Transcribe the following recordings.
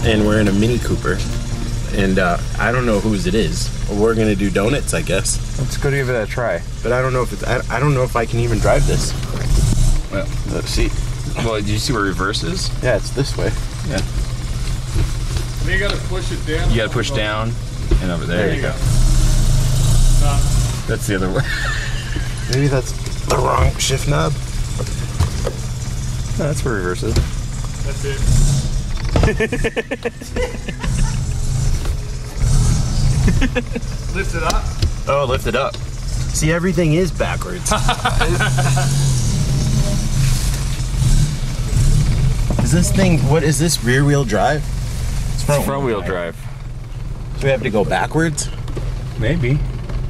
and we're in a Mini Cooper. And I don't know whose it is. We're gonna do donuts, I guess. Let's go give it a try. But I don't know if it's. I don't know if I can even drive this. Well, let's see. Well, did you see where reverse is? Yeah, it's this way. Yeah. You gotta push it down. You gotta push down and over there. There you go. That's the other way. Maybe that's the wrong shift knob. No, that's where reverse is. That's it. Lift it up. Oh, lift it up. See, everything is backwards. Is this thing, what is this, rear wheel drive? It's front wheel drive. Do we have to go backwards? Maybe.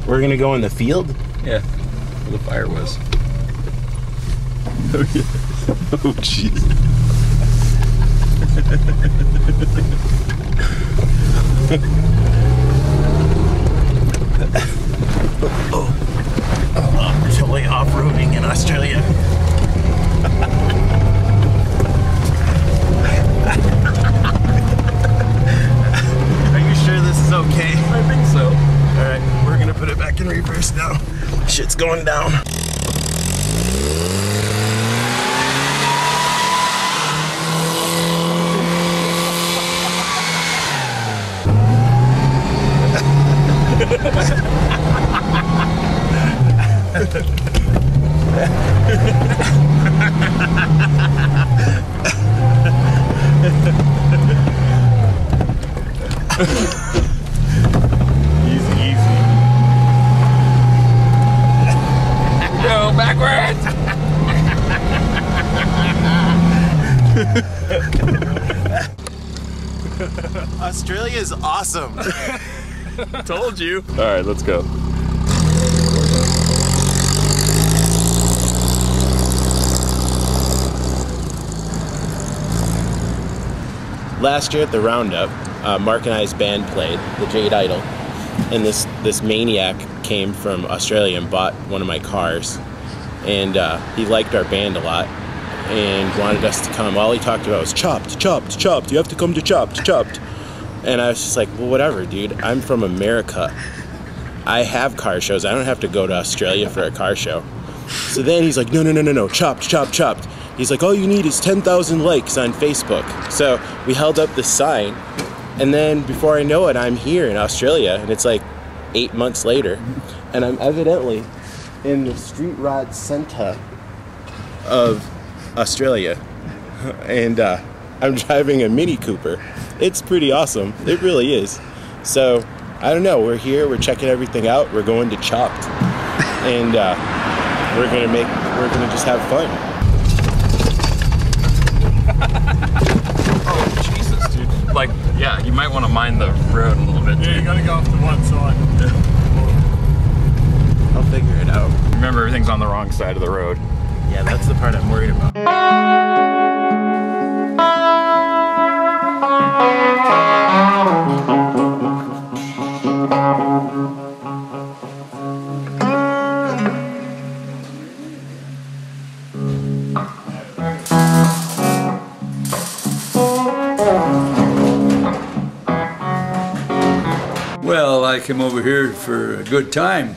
We're gonna go in the field? Yeah, where the fire was. Oh, yeah. Oh, jeez. I'm totally off-roading in Australia. Are you sure this is okay? I think so. Alright, we're gonna put it back in reverse now. Shit's going down. Easy, easy. Go backwards! Australia is awesome. Told you. All right, let's go. Last year at the Roundup, Mark and I's band played, the Jade Idol, and this maniac came from Australia and bought one of my cars, and he liked our band a lot and wanted us to come. All he talked about was Chopped, Chopped, Chopped, you have to come to Chopped, Chopped. And I was just like, well, whatever, dude, I'm from America. I have car shows, I don't have to go to Australia for a car show. So then he's like, no, Chopped, Chopped, Chopped. He's like, all you need is 10,000 likes on Facebook. So we held up the sign, and then before I know it, I'm here in Australia, and it's like 8 months later, and I'm evidently in the street rod center of Australia, and I'm driving a Mini Cooper. It's pretty awesome. It really is. So I don't know. We're here. We're checking everything out. We're going to Chopped, and we're gonna just have fun. Oh, Jesus, dude. Like, yeah, you might want to mind the road a little bit. Yeah, you gotta go off to one side. I'll figure it out. Remember, everything's on the wrong side of the road. Yeah, that's the part I'm worried about. Well, I came over here for a good time.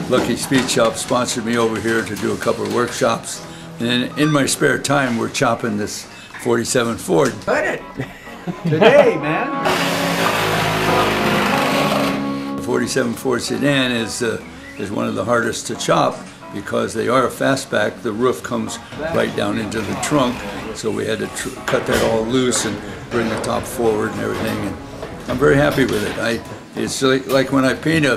Lucky Speed Shop sponsored me over here to do a couple of workshops. And then in my spare time, we're chopping this 47 Ford. Cut it! Today, man! The 47 Ford sedan is one of the hardest to chop because they are a fastback. The roof comes right down into the trunk, so we had to cut that all loose and bring the top forward and everything. And I'm very happy with it. It's like when I paint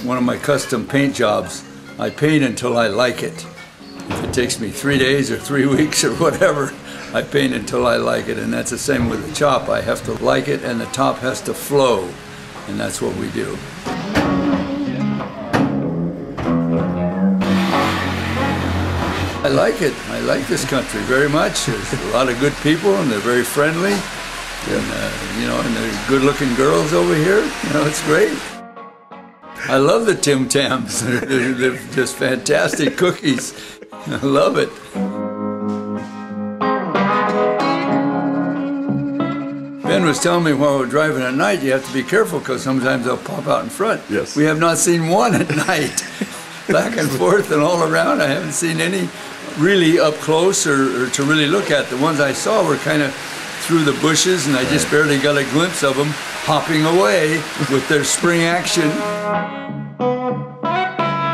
one of my custom paint jobs, I paint until I like it. If it takes me 3 days or 3 weeks or whatever, I paint until I like it. And that's the same with the chop. I have to like it, and the top has to flow, and that's what we do. I like it. I like this country very much. There's a lot of good people, and they're very friendly, and and they're good-looking girls over here. You know, it's great. I love the Tim Tams. They're just fantastic cookies. I love it. Ben was telling me while we're driving at night, you have to be careful because sometimes they'll pop out in front. Yes. We have not seen one at night. Back and forth and all around. I haven't seen any really up close or to really look at. The ones I saw were kind of through the bushes, and I just barely got a glimpse of them hopping away with their spring action.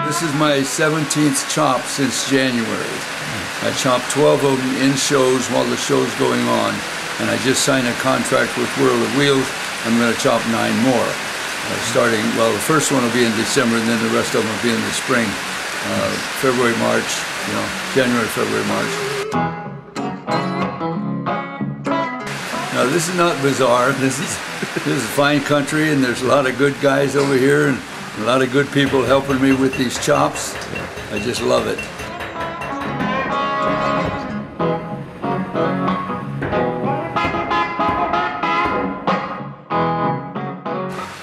This is my 17th chop since January. I chopped 12 of them in shows while the show's going on, and I just signed a contract with World of Wheels. I'm going to chop 9 more. Starting, well, the first one will be in December, and then the rest of them will be in the spring. February, March, you know, January, February, March. Now, this is not bizarre. This is fine country, and there's a lot of good guys over here, and a lot of good people helping me with these chops. I just love it.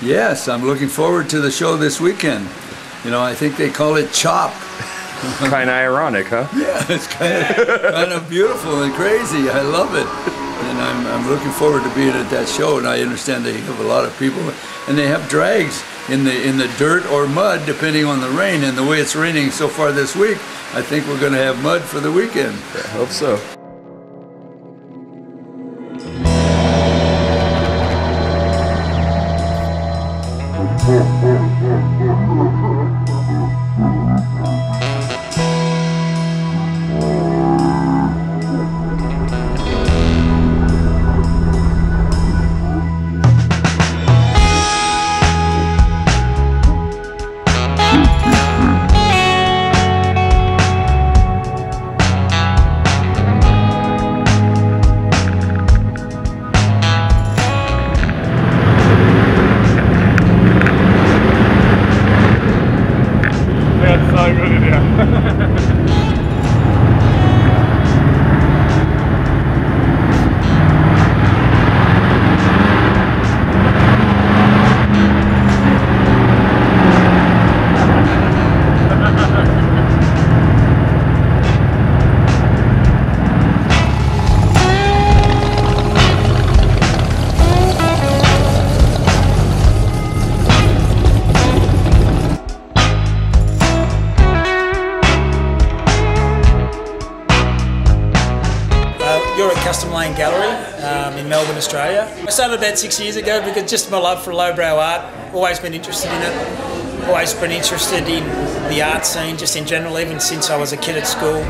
Yes, I'm looking forward to the show this weekend. You know, I think they call it Chop. Kind of ironic, huh? Yeah, it's kind of beautiful and crazy. I love it. And I'm looking forward to being at that show. And I understand they have a lot of people. And they have drags in the dirt or mud, depending on the rain. And the way it's raining so far this week, I think we're going to have mud for the weekend. I hope so. Custom Lane Gallery in Melbourne, Australia. I started about 6 years ago because just my love for lowbrow art, always been interested in it, always been interested in the art scene just in general, even since I was a kid at school.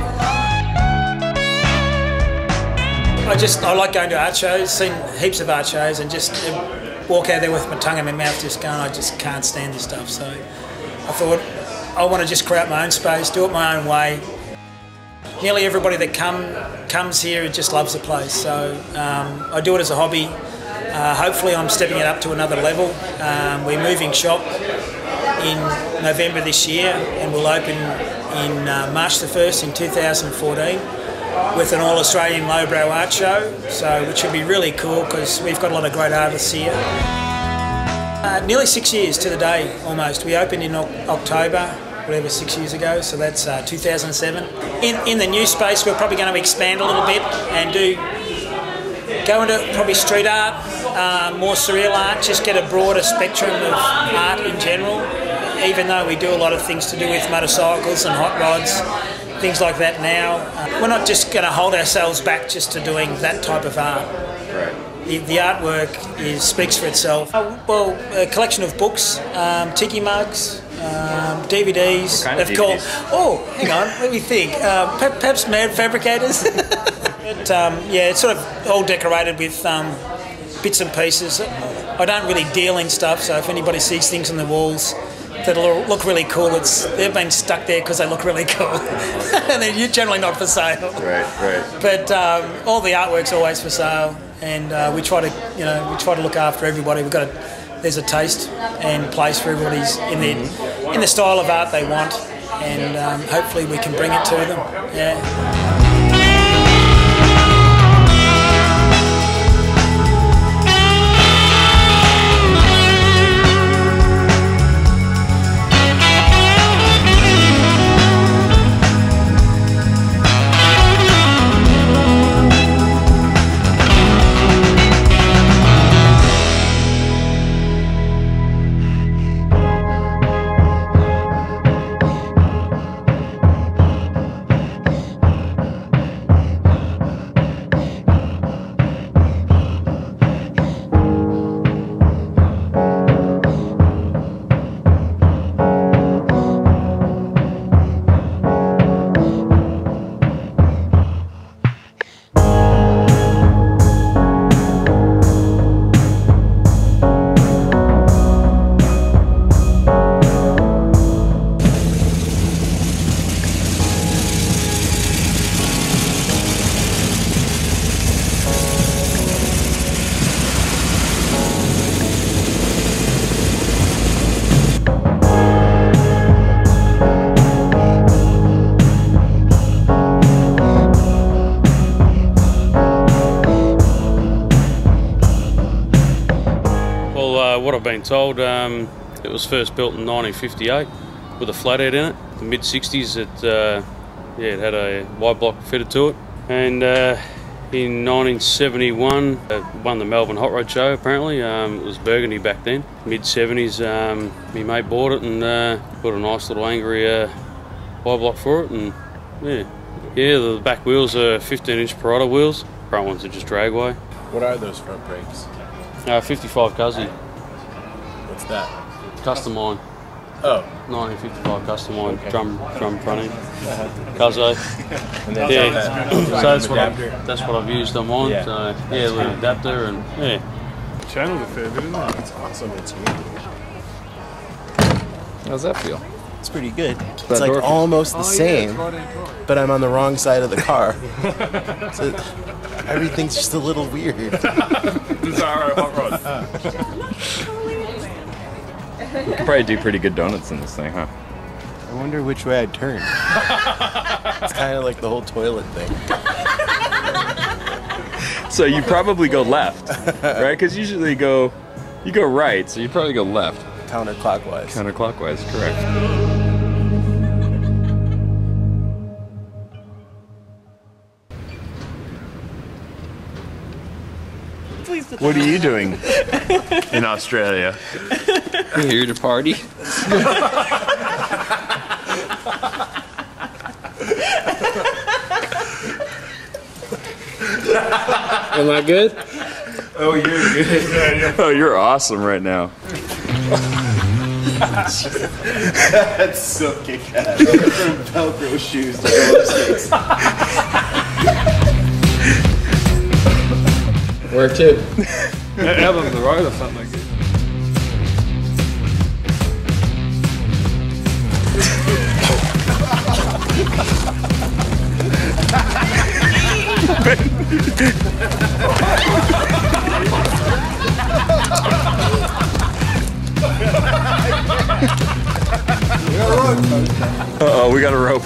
I like going to art shows, seen heaps of art shows, and just walk out there with my tongue in my mouth just going, I just can't stand this stuff. So I thought, I want to just create my own space, do it my own way. Nearly everybody that comes here just loves the place, so I do it as a hobby. Hopefully I'm stepping it up to another level. We're moving shop in November this year, and we'll open in March the 1st in 2014 with an all-Australian lowbrow art show, which should be really cool because we've got a lot of great artists here. Nearly 6 years to the day, almost. We opened in October, whatever, 6 years ago, so that's 2007. In the new space, we're probably going to expand a little bit and go into probably street art, more surreal art, just get a broader spectrum of art in general, even though we do a lot of things to do with motorcycles and hot rods, things like that now. We're not just going to hold ourselves back just to doing that type of art. Right. The artwork speaks for itself. Well, a collection of books, tiki mugs, DVDs. What kind of DVDs? Oh, hang on, let me think. Perhaps Mad Fabricators. But yeah, it's sort of all decorated with bits and pieces. I don't really deal in stuff, so if anybody sees things on the walls that'll look really cool, they've been stuck there because they look really cool. And they're generally not for sale. Right. But all the artwork's always for sale, and we try to look after everybody. There's a taste and place for everybody's in the style of art they want, and hopefully we can bring it to them. Yeah. Well, what I've been told, it was first built in 1958 with a flathead in it. The mid-60s, it had a wide block fitted to it. And in 1971, won the Melbourne Hot Rod Show, apparently. It was burgundy back then. Mid-70s, my mate bought it and put a nice little angry wide block for it. And yeah, the back wheels are 15-inch Parada wheels. Front ones are just dragway. What are those front brakes? 55 Cuzzy. What's that? Custom line. Oh. 1955 custom line, drum front end. Cuzzo. And then So that's what I've used them on. Yeah. So yeah, little adapter and yeah. Channel's a fair bit, isn't it? It's awesome. It's How's that feel? It's pretty good. It's like almost the same, but I'm on the wrong side of the car. So everything's just a little weird. Bizarro hot rod. You could probably do pretty good donuts in this thing, huh? I wonder which way I'd turn. It's kind of like the whole toilet thing. So you probably go left, right? Because usually you go right, so you probably go left. Counterclockwise. Counterclockwise, correct. What are you doing in Australia? Here to party. Am I good? Oh, you're good. Oh, you're awesome right now. That's so kick-ass. From Velcro shoes to roller skates. Where to? Out on the road or something like that. Uh-oh, we got a rope.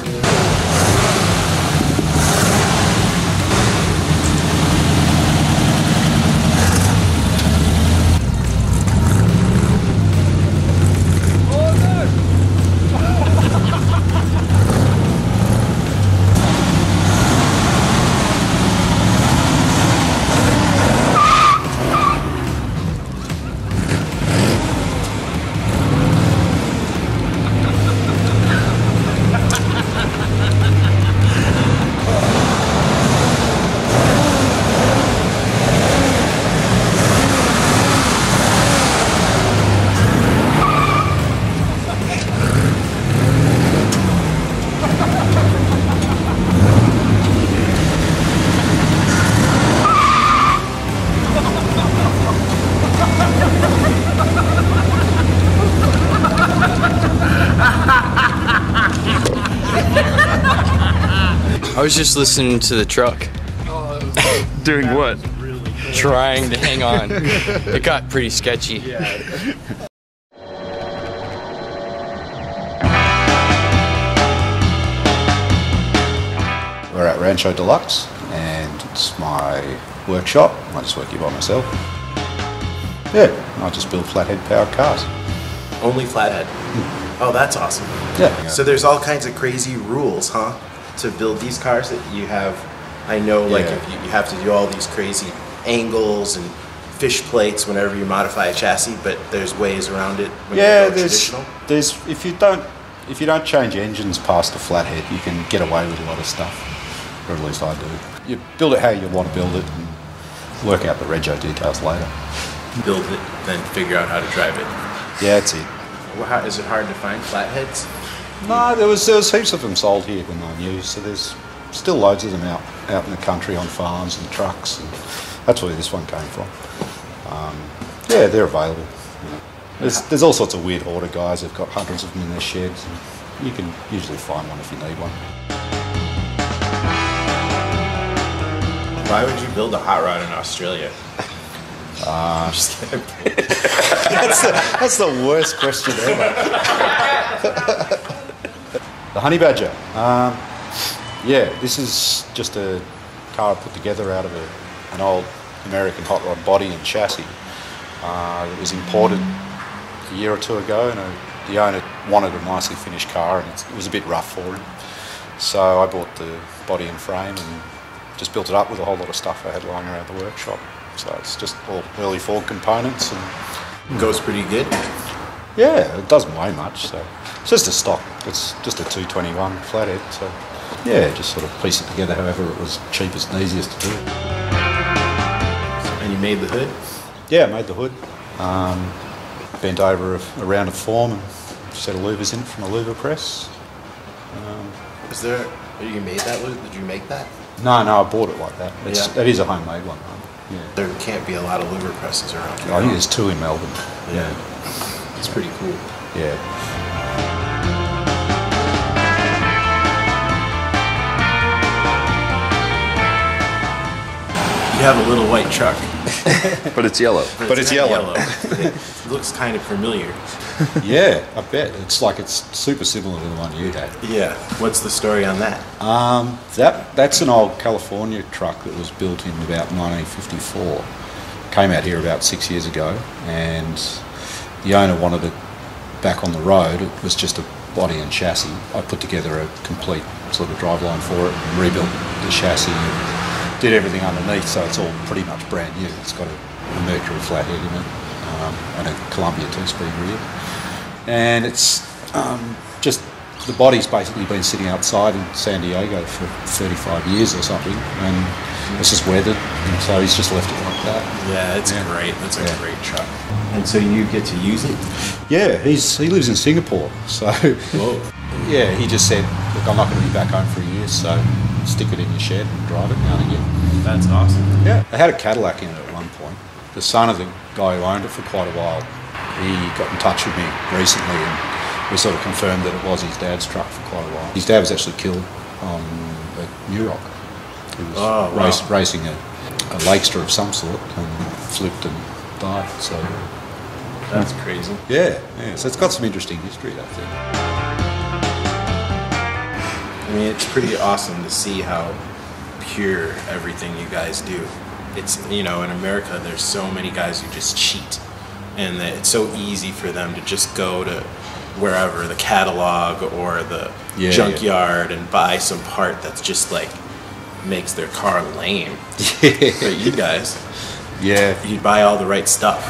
I was just listening to the truck. Doing what? Trying to hang on. It got pretty sketchy. We're at Rancho Deluxe and it's my workshop. I just work here by myself. Yeah, I just build flathead powered cars. Only flathead. Oh, that's awesome. Yeah. So there's all kinds of crazy rules, huh? To build these cars that you have. I know, like, if you have to do all these crazy angles and fish plates whenever you modify a chassis, but there's ways around it when you go traditional. There's if you don't change engines past the flathead, you can get away with a lot of stuff. Or at least I do. You build it how you want to build it and work out the rego details later. Build it, then figure out how to drive it. Yeah, that's it. Well, how, is it hard to find flatheads? No, there was heaps of them sold here when I knew, so there's still loads of them out in the country on farms and trucks, and that's where this one came from. Yeah, they're available. You know. There's all sorts of weird hoarder guys who've got hundreds of them in their sheds, and you can usually find one if you need one. Why would you build a hot rod in Australia? I'm just kidding. That's the worst question ever. The Honey Badger. Yeah, this is just a car I put together out of an old American hot rod body and chassis. It was imported a year or two ago, and the owner wanted a nicely finished car, and it was a bit rough for him. So I bought the body and frame and just built it up with a whole lot of stuff I had lying around the workshop. So it's just all early Ford components. And Goes pretty good. yeah, it doesn't weigh much, so it's just a stock. It's just a 221 flathead, so yeah, just sort of piece it together however it was cheapest and easiest to do. And you made the hood? Yeah, I made the hood. Bent over a round of form and set of louvers in it from a louver press. You made that? Did you make that? No, I bought it like that. Yeah. It is a homemade one. Yeah. There can't be a lot of louver presses around here. I think there's 2 in Melbourne. Yeah. It's pretty cool. Yeah. You have a little white truck. But it's yellow. But it's yellow. It looks kind of familiar. Yeah, I bet. It's super similar to the one you had. Yeah. What's the story on that? That's an old California truck that was built in about 1954. Came out here about 6 years ago, and the owner wanted it back on the road. It was just a body and chassis. I put together a complete sort of driveline for it and rebuilt the chassis and did everything underneath, so it's all pretty much brand new. It's got a Mercury flathead in it and a Columbia 2-speed rear. And it's just, the body's basically been sitting outside in San Diego for 35 years or something, and it's just weathered, and so he's just left it like that. Yeah, it's great. That's a great truck. And so you get to use it? Yeah, he lives in Singapore, so yeah, he just said, look, I'm not going to be back home for a year, so stick it in your shed and drive it now and again. That's awesome. Yeah, they had a Cadillac in it at one point. The son of the guy who owned it for quite a while, he got in touch with me recently, and we sort of confirmed that it was his dad's truck for quite a while. His dad was actually killed at New Rock. He was racing a Lakester of some sort and flipped and died. So that's crazy. Yeah. So it's got some interesting history, that thing. I mean, it's pretty awesome to see how pure everything you guys do. It's, in America, there's so many guys who just cheat, and it's so easy for them to just go to wherever, the catalog or the junkyard, and buy some part that's just like makes their car lame. Yeah. But you guys, you buy all the right stuff.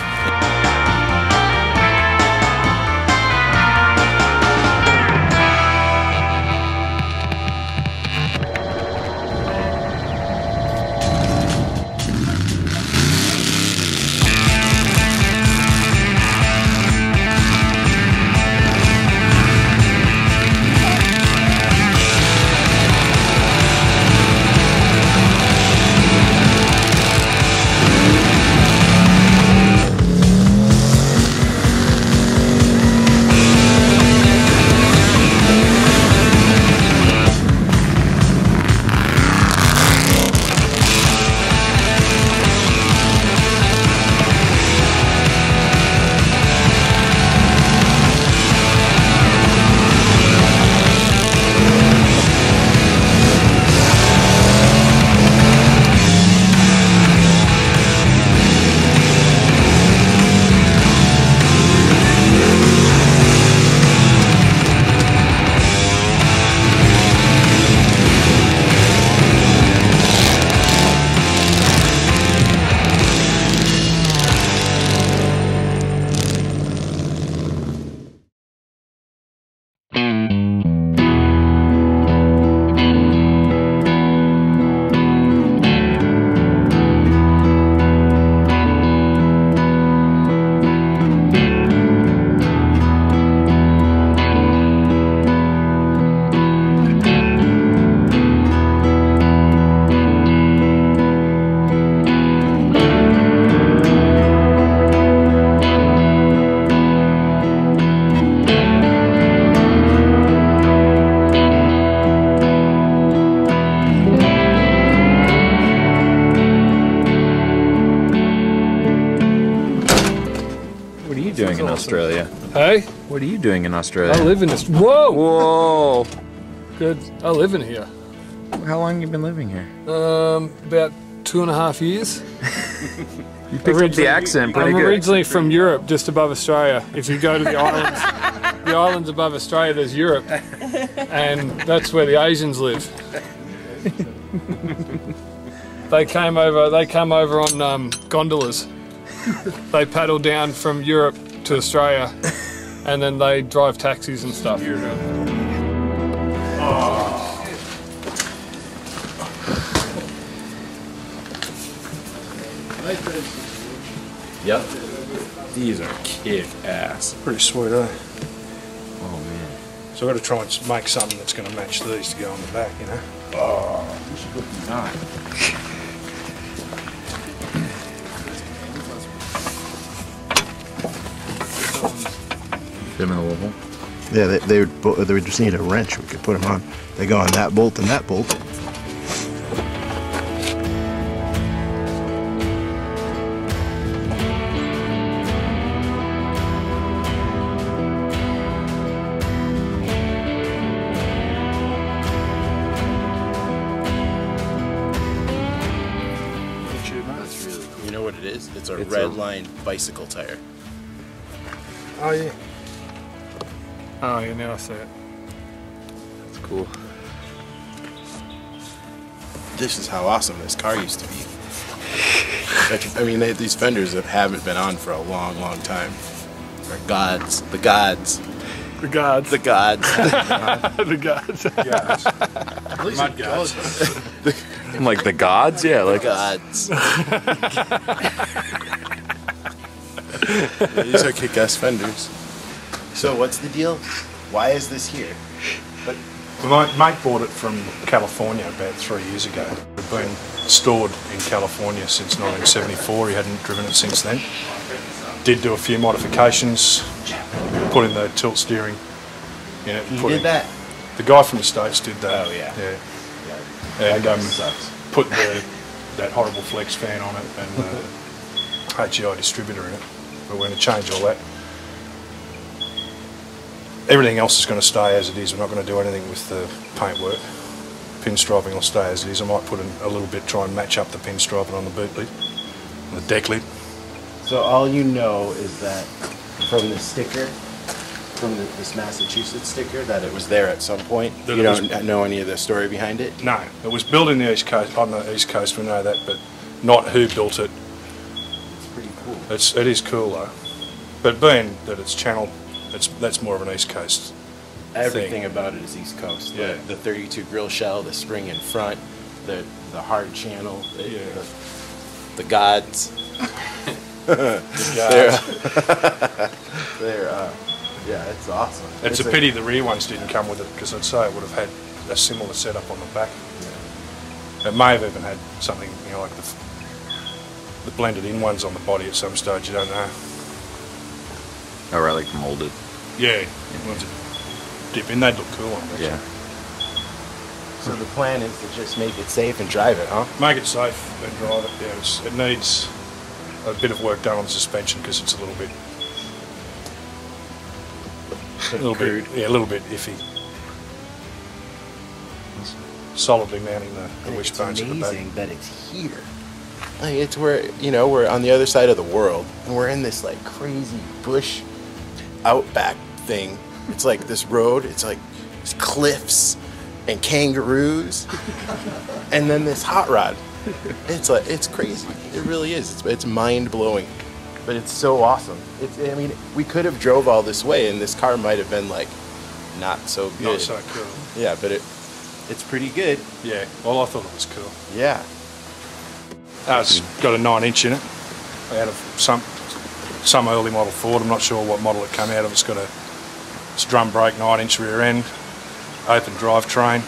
Australia? Hey? What are you doing in Australia? I live in this. Whoa! Whoa! Good. I live in here. How long have you been living here? About 2.5 years. You picked up the accent pretty I'm good. originally from Europe, just above Australia. If you go to the islands above Australia, there's Europe, and that's where the Asians live. They come over on gondolas. They paddle down from Europe to Australia, and then they drive taxis and stuff. Yep. These are kick-ass. Pretty sweet, eh? Oh, man. So I've got to try and make something that's going to match these to go on the back, you know? Oh, you should put these on. Yeah, they would just need a wrench. We could put them on. They go on that bolt and that bolt. That's really cool. You know what it is? It's a red line bicycle tire. Oh, yeah. Oh, yeah, now I see it. That's cool. This is how awesome this car used to be. I mean, these fenders haven't been on for a long, long time. They're gods. The gods. The gods. The gods. The gods. Mud gods. Like the gods? Yeah, like gods. These are kick-ass fenders. So what's the deal? Why is this here? But my mate bought it from California about 3 years ago. It had been stored in California since 1974. He hadn't driven it since then. Did do a few modifications, put in the tilt steering in it. Who did that? The guy from the States did that. Oh, yeah. And put that horrible flex fan on it and HEI distributor in it. But we're going to change all that. Everything else is going to stay as it is. We're not going to do anything with the paintwork. Pinstriping will stay as it is. I might put in a little bit, try and match up the pinstriping on the boot lid, on the deck lid. So all you know is that from the sticker, from this Massachusetts sticker, that it was there at some point. You don't know any of the story behind it? No, it was built in the East Coast. On the East Coast, we know that, but not who built it. It's pretty cool. It is cool though, but being that it's channel, that's more of an East Coast. Everything about it is East Coast. Yeah. The 32 grill shell, the spring in front, the hard channel, the gods. The Yeah, it's awesome. It's a pity the rear ones didn't come with it, because I'd say it would have had a similar setup on the back. Yeah. It may have even had something, you know, like the blended in ones on the body at some stage. You don't know. oh, right, like molded. Yeah, ones that dip in, they'd look cool on it. Yeah. So the plan is to just make it safe and drive it, huh? Make it safe and drive it. Yeah, it needs a bit of work done on the suspension because it's a little bit iffy. Solidly mounting the wishbones at the back. It's amazing that it's here. Like, it's where, you know, we're on the other side of the world, and we're in this like crazy bush outback thing. It's like this road. It's like there's cliffs and kangaroos, and then this hot rod. It's crazy. It really is. It's mind blowing, but it's so awesome. I mean, we could have drove all this way, and this car might have been like not so good. Not so cool. Yeah, but it's pretty good. Yeah. Well, I thought it was cool. Yeah. It's got a 9-inch in it. Out of some early model Ford. I'm not sure what model it came out of. It's got a drum brake, 9-inch rear end, open drivetrain.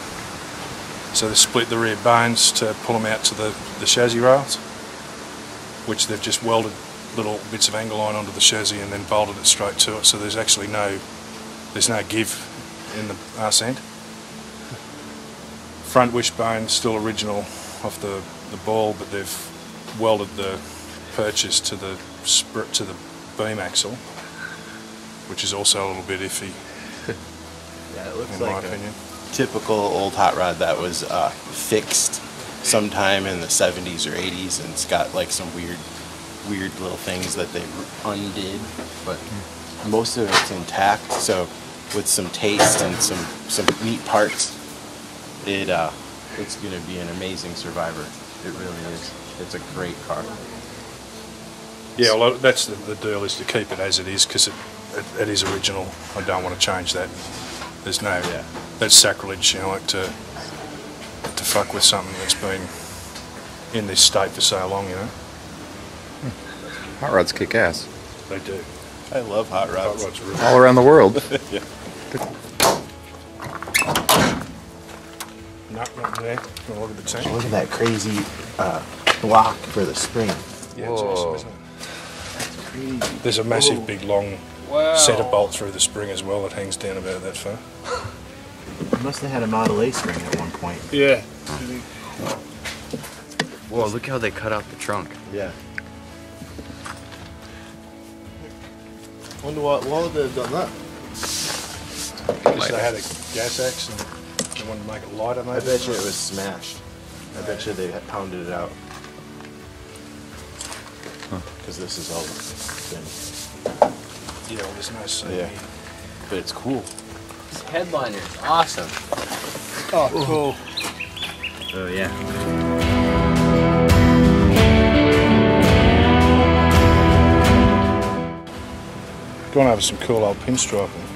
So they split the rear bones to pull them out to the chassis rails, which they've just welded little bits of angle line onto the chassis and then bolted it straight to it. So there's actually no give in the arse end. Front wishbone still original off the ball, but they've welded the purchase to the beam axle, which is also a little bit iffy. Yeah, it looks in like my opinion. Typical old hot rod that was fixed sometime in the 70s or 80s, and it's got like some weird little things that they undid, but most of it's intact. So with some taste and some neat parts, it's going to be an amazing survivor. It really is. It's a great car. Yeah, well, that's the deal, is to keep it as it is, because it is original. I don't want to change that. There's no, that's sacrilege, you know, like to fuck with something that's been in this state for so long, you know. Hot rods kick ass. They do. I love hot rods. Hot rods are really All around the world. Yeah. No, not there. Oh, look at the tank. Look at that crazy block for the spring. Yeah, it's awesome, isn't it? There's a massive, big, long centre bolt through the spring as well that hangs down about that far. Must have had a Model A spring at one point. Yeah. Whoa, look how they cut out the trunk. Yeah. Wonder why would they have done that? Because they had a gas axe and they wanted to make it lighter, maybe. I bet you it was smashed. I bet you they pounded it out. Because this is all thin. Yeah, well, there's no seam Yeah. here. But it's cool. This headliner is awesome. Oh, cool. Oh yeah. Gone over some cool old pinstriping.